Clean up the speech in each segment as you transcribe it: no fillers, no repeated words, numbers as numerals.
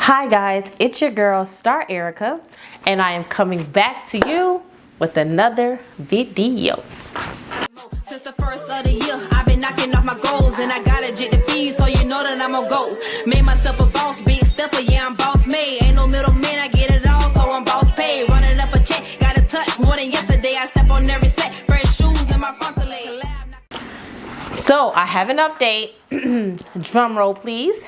Hi guys, it's your girl Star Ericka, and I am coming back to you with another video. Since the first of the year, I've been knocking off my goals, and I gotta get the fees, so you know that I'm gonna go. Made myself a boss, big stepper, yeah, I'm boss made. Ain't no middleman, I get it all, so I'm boss paid. Running up a check, got a touch more than yesterday. I step on every set, fresh shoes in my frontal leg. So I have an update. Drum roll, please.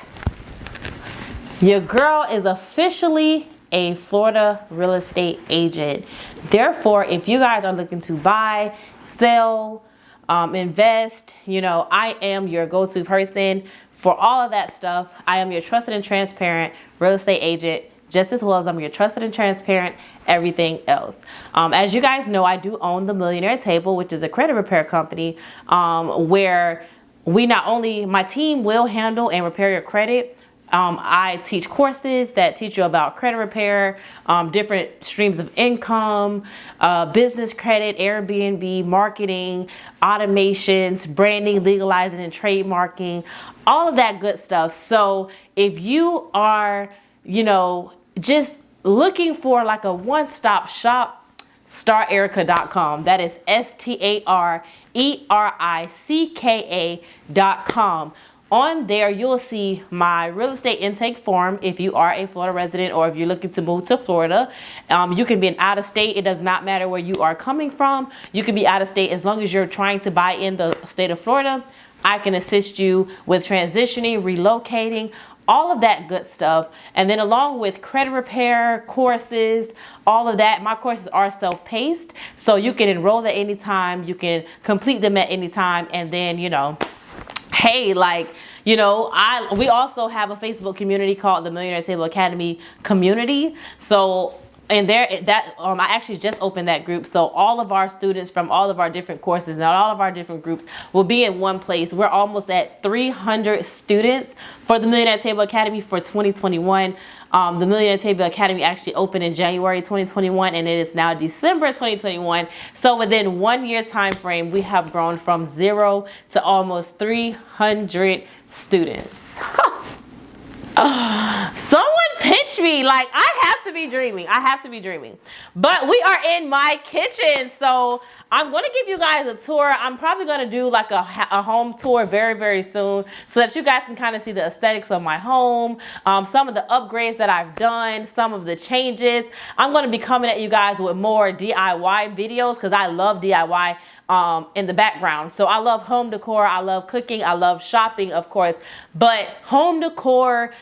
Your girl is officially a Florida real estate agent. Therefore, if you guys are looking to buy, sell, invest, I am your go-to person for all of that stuff. I am your trusted and transparent real estate agent, just as well as I'm your trusted and transparent everything else. As you guys know, I do own the Millionaire Table, which is a credit repair company where my team will handle and repair your credit. I teach courses that teach you about credit repair, different streams of income, business credit, Airbnb, marketing, automations, branding, legalizing, and trademarking, all of that good stuff. So if you are, just looking for like a one-stop shop, StarEricka.com. That is StarEricka.com. On there, you'll see my real estate intake form if you are a Florida resident or if you're looking to move to Florida. You can be an out of state. It does not matter where you are coming from. You can be out of state as long as you're trying to buy in the state of Florida. I can assist you with transitioning, relocating, all of that good stuff. And then along with credit repair courses, all of that, my courses are self-paced. So you can enroll at any time. You can complete them at any time. And then, hey, we also have a Facebook community called the Millionaire Table Academy community. So, and I actually just opened that group. So all of our students from all of our different courses and all of our different groups will be in one place. We're almost at 300 students for the Millionaire Table Academy for 2021. The Millionaire Table Academy actually opened in January 2021, and it is now December 2021. So within 1 year's time frame, we have grown from 0 to almost 300 students. Someone pinch me. Like, I have to be dreaming. But we are in my kitchen, so I'm going to give you guys a tour. I'm probably going to do like a home tour very, very soon so that you guys can kind of see the aesthetics of my home, some of the upgrades that I've done, some of the changes. I'm going to be coming at you guys with more DIY videos because I love DIY in the background. So I love home decor, I love cooking, I love shopping, of course, but home decor,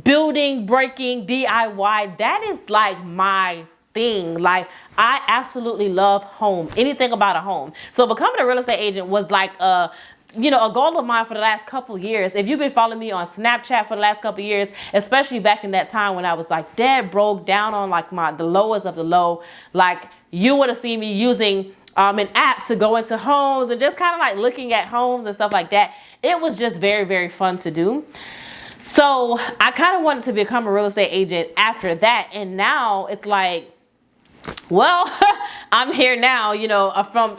building, breaking, DIY, that is like my thing. Like, I absolutely love home, anything about a home. So becoming a real estate agent was like a goal of mine for the last couple years. If you've been following me on Snapchat for the last couple years, especially back in that time when I was like dead broke, down on like the lowest of the low, like you would have seen me using an app to go into homes and just kind of like looking at homes and stuff like that. It was just very, very fun to do. So I kind of wanted to become a real estate agent after that. And now it's like, well, I'm here now, from,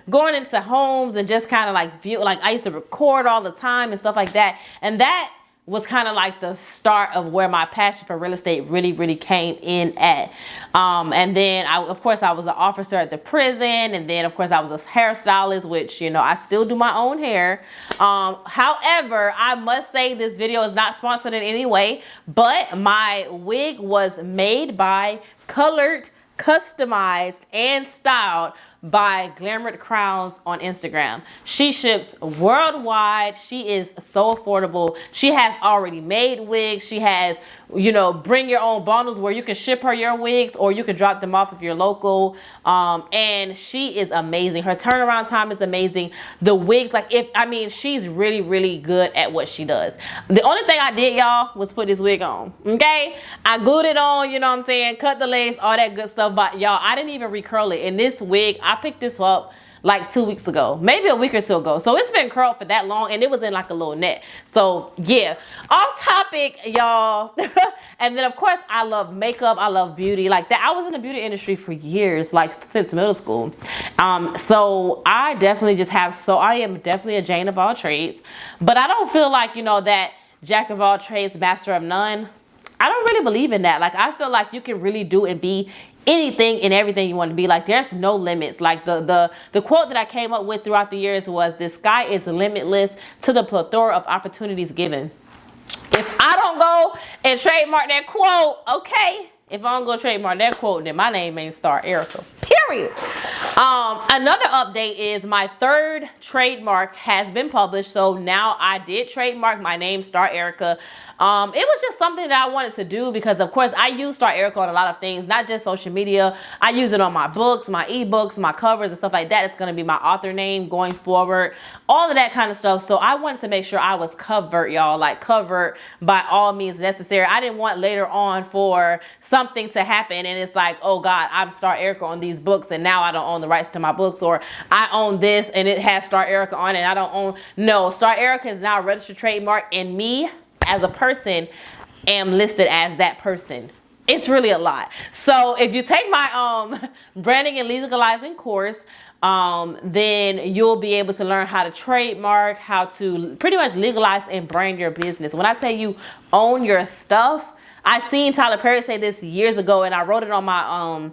going into homes and just kind of like I used to record all the time and stuff like that. And that was kind of like the start of where my passion for real estate really, really came in at. And then of course I was an officer at the prison. And then of course I was a hairstylist, which, I still do my own hair. However, I must say this video is not sponsored in any way, but my wig was made by, colored, customized, and styled by Glamoured Crowns on Instagram. She ships worldwide. She is so affordable. She has already made wigs. She has, bring your own bundles where you can ship her your wigs or you can drop them off if you're local. And she is amazing. Her turnaround time is amazing. The wigs, she's really, really good at what she does. The only thing I did, y'all, was put this wig on. Okay? I glued it on, cut the lace, all that good stuff. But y'all, I didn't even recurl it. And this wig, I picked this up like 2 weeks ago, maybe a week or two ago. So it's been curled for that long, and it was in like a little net. So yeah, off topic, y'all. And then of course I love makeup, I love beauty like that. I was in the beauty industry for years, like since middle school. So I definitely I am definitely a Jane of all trades, but I don't feel like, that jack of all trades, master of none. I don't really believe in that. Like, I feel like you can really do and be anything and everything you want to be. Like, there's no limits. Like, the quote that I came up with throughout the years was, the sky is limitless to the plethora of opportunities given. If I don't go and trademark that quote, okay. If I don't go trademark that quote, then my name ain't Ericka. Period. Another update is my 3rd trademark has been published. So now I did trademark my name, Ericka. It was just something that I wanted to do because, of course, I use Ericka on a lot of things, not just social media. I use it on my books, my ebooks, my covers, and stuff like that. It's going to be my author name going forward, all of that kind of stuff. So I wanted to make sure I was covered, y'all, like covered by all means necessary. I didn't want later on for something to happen and it's like, oh God, I'm Ericka on these books and now I don't own the rights to my books, or I own this and it has Ericka on it and I don't own. No, Ericka is now a registered trademark, and me as a person am listed as that person. It's really a lot. So if you take my branding and legalizing course, then you'll be able to learn how to trademark, how to pretty much legalize and brand your business. When I tell you own your stuff, I seen Tyler Perry say this years ago, and I wrote it on my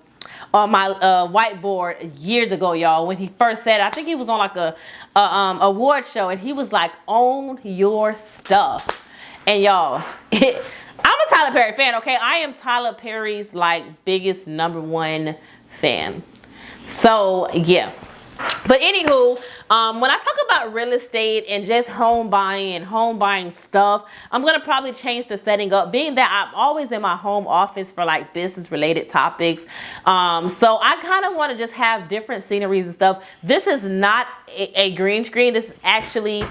whiteboard years ago, y'all, when he first said it. I think he was on like a award show, and he was like, own your stuff. And y'all, I'm a Tyler Perry fan, okay? I am Tyler Perry's like biggest #1 fan. So yeah. But anywho, when I talk about real estate and just home buying stuff, I'm going to probably change the setting up, being that I'm always in my home office for like business related topics. So I kind of want to just have different sceneries and stuff. This is not a green screen. This is actually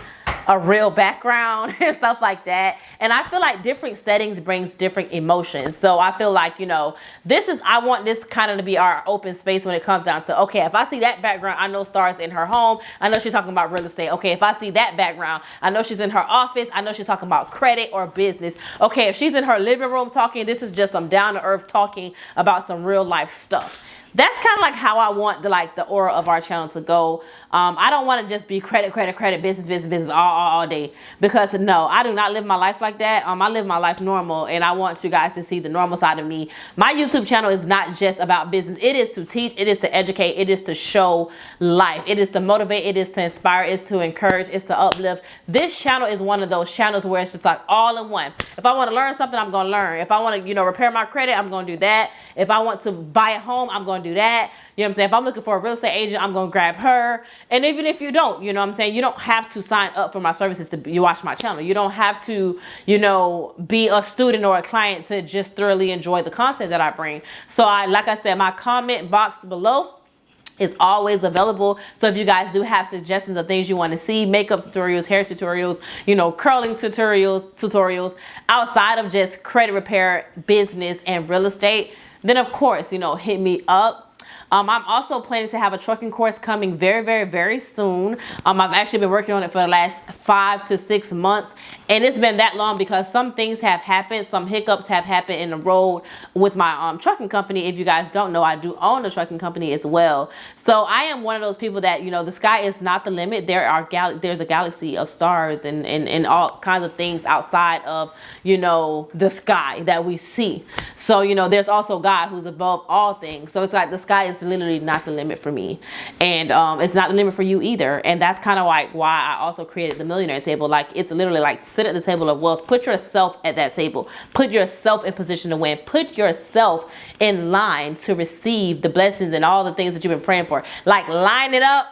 a real background and stuff like that. And I feel like different settings brings different emotions. So I feel like, you know, I want this kind of to be our open space when it comes down to, okay, if I see that background, I know Star's in her home. I know she's talking about real estate. Okay, if I see that background, I know she's in her office. I know she's talking about credit or business. Okay, if she's in her living room talking, this is just some down to earth talking about some real life stuff. That's kind of like how I want the aura of our channel to go. I don't want to just be credit, business all day, because no, I do not live my life like that. I live my life normal, and I want you guys to see the normal side of me. My YouTube channel is not just about business. It is to teach, it is to educate, it is to show life, it is to motivate, it is to inspire, it's to encourage, it's to uplift. This channel is one of those channels where it's just like all in one. If I want to learn something, I'm going to learn. If I want to, you know, repair my credit, I'm going to do that. If I want to buy a home, I'm going to do that. You know what I'm saying? If I'm looking for a real estate agent, I'm going to grab her. And even if you don't, you know what I'm saying? You don't have to sign up for my services to watch my channel. You don't have to, you know, be a student or a client to just thoroughly enjoy the content that I bring. So like I said, my comment box below is always available. So if you guys do have suggestions of things you want to see, makeup tutorials, hair tutorials, you know, curling tutorials outside of just credit repair, business, and real estate, then of course, you know, hit me up. I'm also planning to have a trucking course coming very soon. I've actually been working on it for the last 5 to 6 months, and it's been that long because some things have happened, some hiccups have happened in the road with my trucking company. If you guys don't know, I do own a trucking company as well. So I am one of those people that, you know, the sky is not the limit. There's a galaxy of stars and all kinds of things outside of, you know, the sky that we see. So, you know, there's also God who's above all things. So it's like the sky is literally not the limit for me, and it's not the limit for you either. And that's kind of like why I also created the Millionaire Table. Like, it's literally like sit at the table of wealth, put yourself at that table, put yourself in position to win, put yourself in line to receive the blessings and all the things that you've been praying for. Like, line it up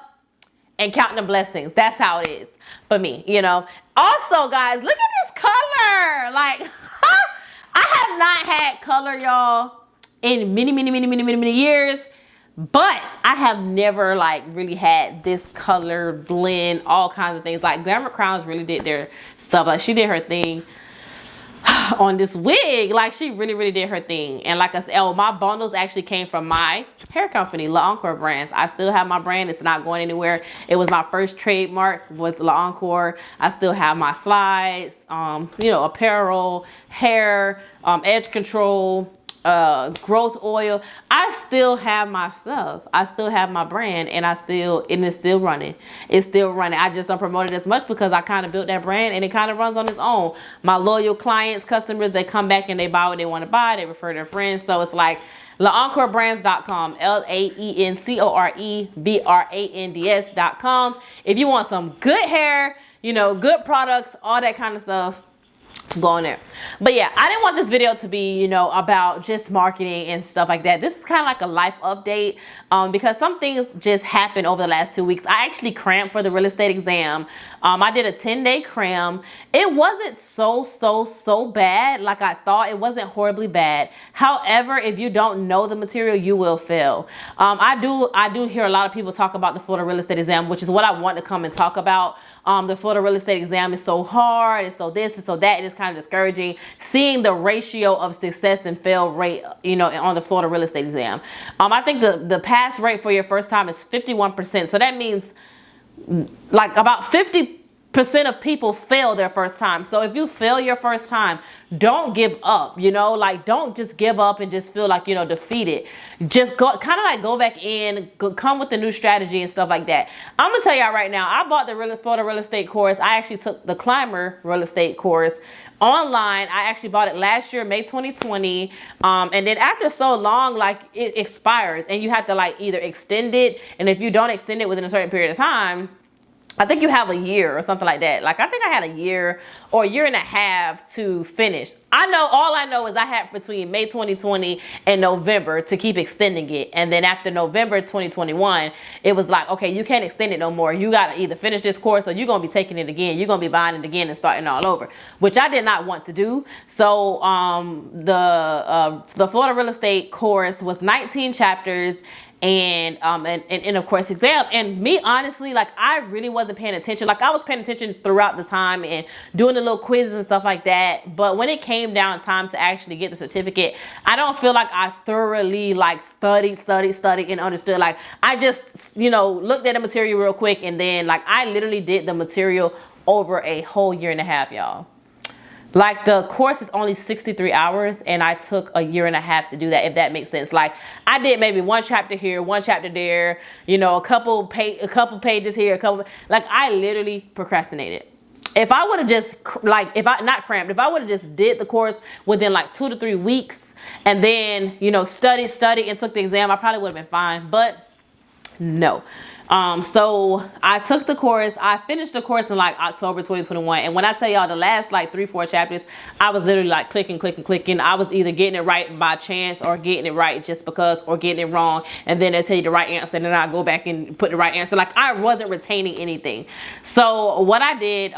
and count the blessings. That's how it is for me, you know. Also, guys, look at this color. Like, I have not had color, y'all, in many years. But I have never like really had this color blend, all kinds of things. Like, Glamour Crowns really did their stuff. Like, she did her thing on this wig. Like, she really did her thing. And like I said, my bundles actually came from my hair company, L'Encore Brands. I still have my brand. It's not going anywhere. It was my first trademark with L'Encore. I still have my slides, you know, apparel, hair, edge control, growth oil. I still have my stuff. I still have my brand, and it's still running. It's still running. I just don't promote it as much because I kind of built that brand, and it kind of runs on its own. My loyal clients, customers, they come back and they buy what they want to buy. They refer their friends. So it's like LaEncorebrands.com, LaEncorebrands.com. If you want some good hair, you know, good products, all that kind of stuff, go on there. But yeah, I didn't want this video to be, you know, about just marketing and stuff like that. This is kind of like a life update because some things just happened over the last 2 weeks. I actually crammed for the real estate exam. I did a 10-day cram. It wasn't so bad like I thought. It wasn't horribly bad. However, if you don't know the material, you will fail. I do hear a lot of people talk about the Florida real estate exam, which is what I want to come and talk about. The Florida real estate exam is so hard, it's so this, it's so that, and it's kind of discouraging seeing the ratio of success and fail rate, you know, on the Florida real estate exam. I think the pass rate for your first time is 51%. So that means like about 50% of people fail their first time. So if you fail your first time, don't give up, you know, like don't just give up and just feel like, you know, defeated. Just go go back in, come with the new strategy and stuff like that. I'm gonna tell y'all right now, I bought the Florida real estate course. I actually took the Climber real estate course online. I actually bought it last year, May 2020. And then after so long, like it expires and you have to like either extend it. And if you don't extend it within a certain period of time, I think you have a year or something like that. Like I think I had a year or a year and a half to finish. All I know is I had between May 2020 and November to keep extending it. And then after November 2021, it was like, okay, you can't extend it no more. You got to either finish this course or you're going to be taking it again. You're going to be buying it again and starting all over, which I did not want to do. So the Florida real estate course was 19 chapters. And of course exam. And me, honestly, like I really wasn't paying attention. Like I was paying attention throughout the time and doing the little quizzes and stuff like that. But when it came down time to actually get the certificate, I don't feel like I thoroughly like studied and understood. Like I just, you know, looked at the material real quick and then like I literally did the material over a whole year and a half, y'all. Like the course is only 63 hours and I took a year and a half to do that, if that makes sense. Like I did maybe one chapter here, one chapter there, you know, a couple pages here, like I literally procrastinated. If I would have just if I would have just did the course within like 2 to 3 weeks and then, you know, studied and took the exam, I probably would have been fine, but no. So I took the course. I finished the course in like October 2021. And when I tell y'all the last like 3-4 chapters, I was literally like clicking. I was either getting it right by chance or getting it right just because, or getting it wrong. And then they tell you the right answer and then I go back and put the right answer. Like I wasn't retaining anything. So what I did,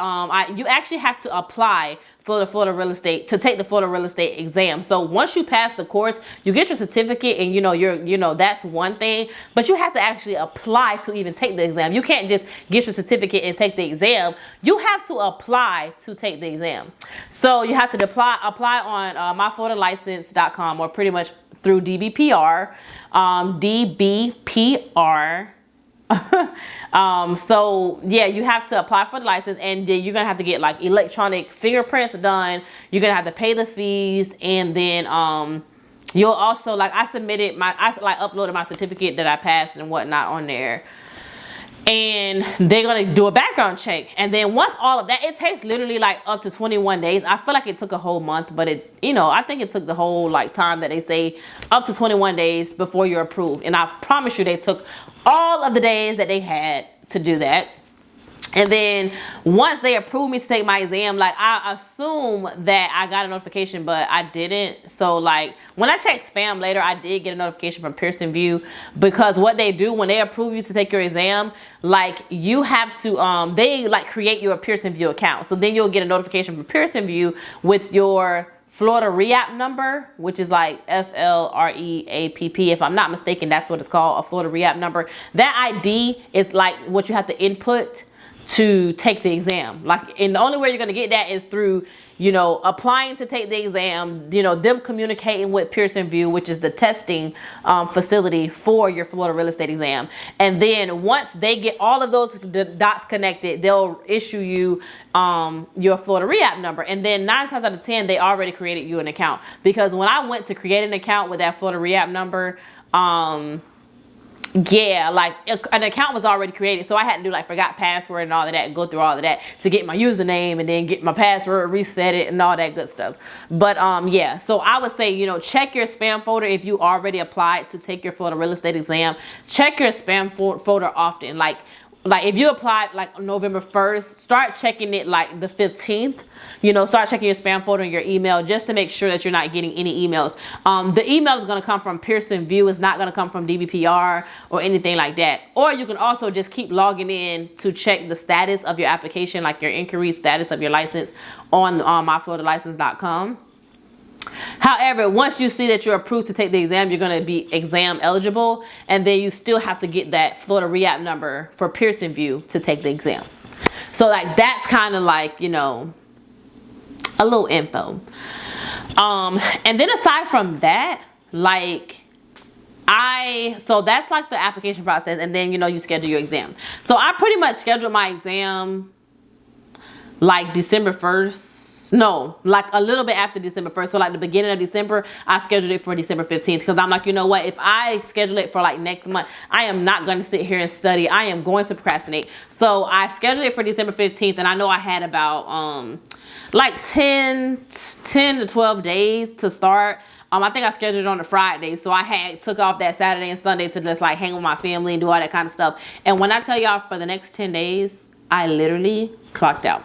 you actually have to apply for the Florida real estate, to take the Florida real estate exam. So once you pass the course, you get your certificate and you know, that's one thing, but you have to actually apply to even take the exam. You can't just get your certificate and take the exam. You have to apply to take the exam. So you have to apply on myfloridalicense.com or pretty much through DBPR, DBPR. So yeah, you have to apply for the license and then you're gonna have to get like electronic fingerprints done. You're gonna have to pay the fees and then you'll also I uploaded my certificate that I passed and whatnot on there. And they're gonna do a background check. And then once all of that, it takes literally like up to 21 days. I feel like it took a whole month, but it, you know, I think it took the whole like time that they say up to 21 days before you're approved. And I promise you they took all of the days that they had to do that. And then once they approved me to take my exam, like I assume that I got a notification, but I didn't. So like when I checked spam later, I did get a notification from Pearson VUE, because what they do when they approve you to take your exam, like you have to, they like create your Pearson VUE account. So then you'll get a notification from Pearson VUE with your Florida REAP number, which is like FLREAPP. If I'm not mistaken, that's what it's called, a Florida REAP number. That ID is like what you have to input to take the exam. Like, and the only way you're going to get that is through, you know, applying to take the exam, you know, them communicating with Pearson VUE, which is the testing facility for your Florida real estate exam. And then once they get all of those dots connected, they'll issue you your Florida re-app number. And then 9 times out of 10, they already created you an account. Because when I went to create an account with that Florida re-app number, yeah, like an account was already created, so I had to do like forgot password and all of that, and go through all of that to get my username and then get my password, reset it, and all that good stuff. But yeah, so I would say, you know, check your spam folder if you already applied to take your Florida real estate exam. Check your spam folder often. Like if you applied like November 1st, start checking it like the 15th. You know, start checking your spam folder and your email just to make sure that you're not getting any emails. The email is going to come from Pearson VUE. It's not going to come from DBPR or anything like that. Or you can also just keep logging in to check the status of your application, like your inquiry status of your license on myfloridalicense.com. However, once you see that you're approved to take the exam, you're going to be exam eligible, and then you still have to get that Florida re-app number for Pearson VUE to take the exam. So like that's kind of like, you know, a little info. And then aside from that, like so that's like the application process, and then, you know, you schedule your exam. So I pretty much scheduled my exam like December 1st. No, like a little bit after December 1st. So like the beginning of December, I scheduled it for December 15th. Because I'm like, you know what? If I schedule it for like next month, I am not going to sit here and study. I am going to procrastinate. So I scheduled it for December 15th. And I know I had about like 10 to 12 days to start. I think I scheduled it on a Friday. So I took off that Saturday and Sunday to just like hang with my family and do all that kind of stuff. And when I tell y'all, for the next 10 days, I literally clocked out.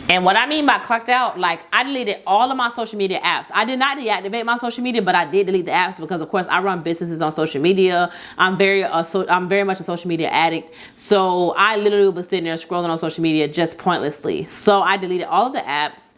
And what I mean by clocked out, like I deleted all of my social media apps. I did not deactivate my social media, but I did delete the apps because, of course, I run businesses on social media. I'm very much a social media addict. So I literally was sitting there scrolling on social media just pointlessly. So I deleted all of the apps.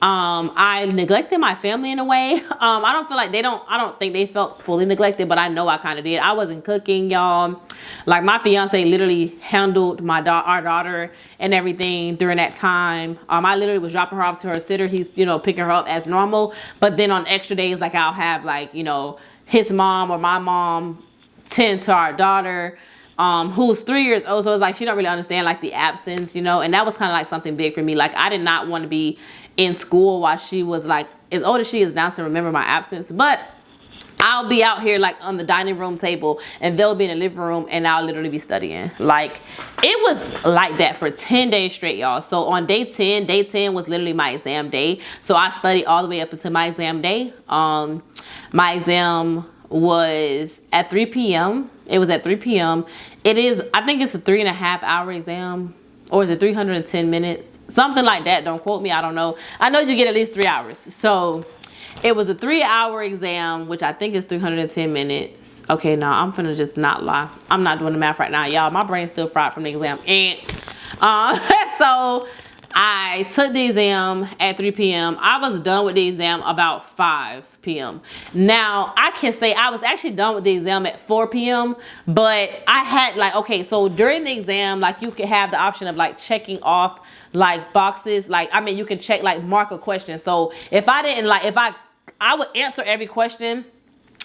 I neglected my family in a way. I don't feel like I don't think they felt fully neglected, but I know I kind of did. I wasn't cooking, y'all. Like my fiance literally handled our daughter and everything during that time. I literally was dropping her off to her sitter. He's, you know, picking her up as normal. But then on extra days, like I'll have like, you know, his mom or my mom tend to our daughter, who's 3 years old. So it's like she don't really understand like the absence, you know. And that was kind of like something big for me. Like I did not want to be in school while she was like as old as she is now to remember my absence. But I'll be out here like on the dining room table and they'll be in the living room and I'll literally be studying. Like it was like that for 10 days straight, y'all. So on day 10 was literally my exam day. So I studied all the way up until my exam day. My exam was at 3 p.m. It was at 3 p.m. It is, I think it's a 3.5 hour exam, or is it 310 minutes? Something like that. Don't quote me. I don't know. I know you get at least 3 hours. So it was a 3-hour exam, which I think is 310 minutes. Okay, no, I'm finna just not lie. I'm not doing the math right now, y'all. My brain's still fried from the exam. And so I took the exam at 3 p.m. I was done with the exam about 5 p.m. Now, I can say I was actually done with the exam at 4 p.m. But I had like, okay, so during the exam, like you could have the option of like checking off like boxes. Like, I mean, you can check like mark a question. So if I didn't like, I would answer every question.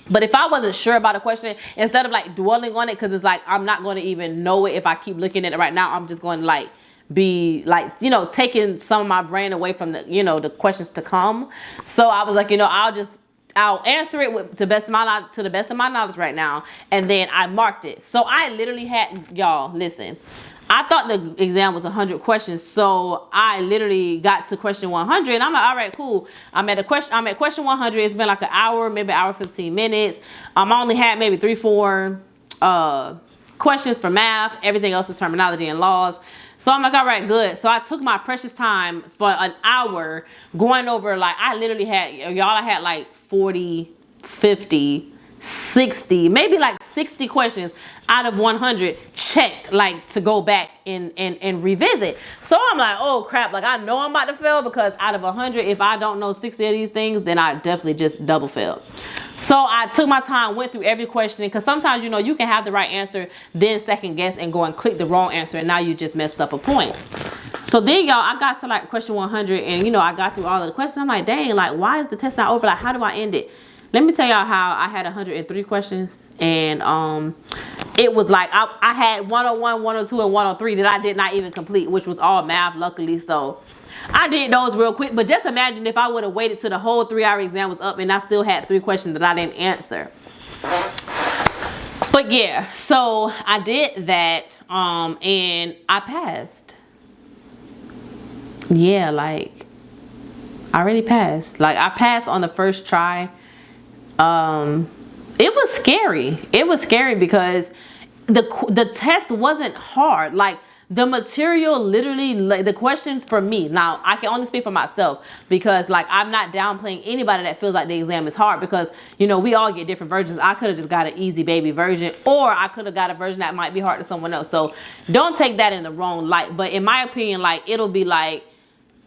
But if I wasn't sure about a question, instead of like dwelling on it, because it's like I'm not going to even know it if I keep looking at it right now, I'm just going to like be like, you know, taking some of my brain away from the, you know, the questions to come. So I was like, you know, I'll answer it to the best of my knowledge right now. And then I marked it. So I literally had, y'all, listen, I thought the exam was 100 questions. So I literally got to question 100 and I'm like, all right, cool. I'm at question 100. It's been like an hour, maybe an hour, 15 minutes. I only had maybe 3-4 questions for math. Everything else was terminology and laws. So I'm like, all right, good. So I took my precious time for an hour going over, like, I literally had, y'all, I had like 40, 50, 60, maybe like 60 questions out of 100 checked, like to go back and revisit. So I'm like, oh crap, like I know I'm about to fail, because out of 100, if I don't know 60 of these things, then I definitely just double failed. So I took my time, went through every question, because sometimes, you know, you can have the right answer, then second guess and go and click the wrong answer, and now you just messed up a point. So then, y'all, I got to like question 100, and you know, I got through all of the questions. I'm like, dang, like why is the test not over? Like, how do I end it? Let me tell y'all how I had 103 questions, and it was like I had 101, 102, and 103 that I did not even complete, which was all math, luckily. So I did those real quick. But just imagine if I would have waited till the whole 3-hour exam was up and I still had 3 questions that I didn't answer. But yeah, so I did that, and I passed. Yeah, like I already passed. Like I passed on the first try. It was scary. It was scary because the test wasn't hard. Like the material, literally, like the questions for me. Now I can only speak for myself, because like I'm not downplaying anybody that feels like the exam is hard, because you know we all get different versions. I could have just got an easy baby version, or I could have got a version that might be hard to someone else. So don't take that in the wrong light. But in my opinion, like it'll be like,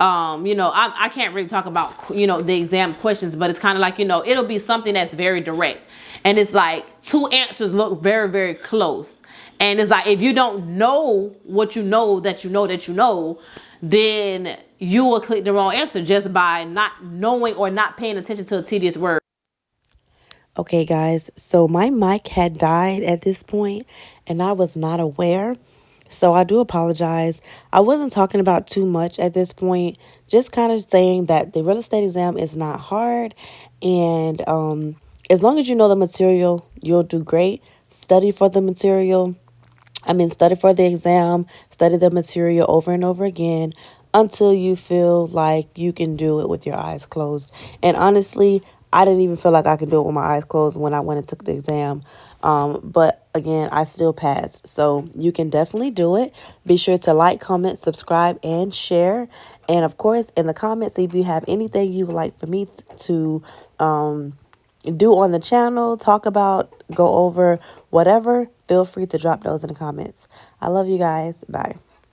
you know, I can't really talk about, you know, the exam questions, but it's kind of like, you know, it'll be something that's very direct, and it's like 2 answers look very, very close, and it's like if you don't know what you know that you know that you know, then you will click the wrong answer just by not knowing or not paying attention to a tedious word. Okay, guys, so my mic had died at this point, and I was not aware. So I do apologize. I wasn't talking about too much at this point, just kind of saying that the real estate exam is not hard. And as long as you know the material, you'll do great. Study for the material. Study for the exam. Study the material over and over again until you feel like you can do it with your eyes closed. And honestly, I didn't even feel like I could do it with my eyes closed when I went and took the exam. But again, I still passed. So you can definitely do it. Be sure to like, comment, subscribe, and share. And of course, in the comments, if you have anything you would like for me to do on the channel, talk about, go over, whatever, feel free to drop those in the comments. I love you guys. Bye.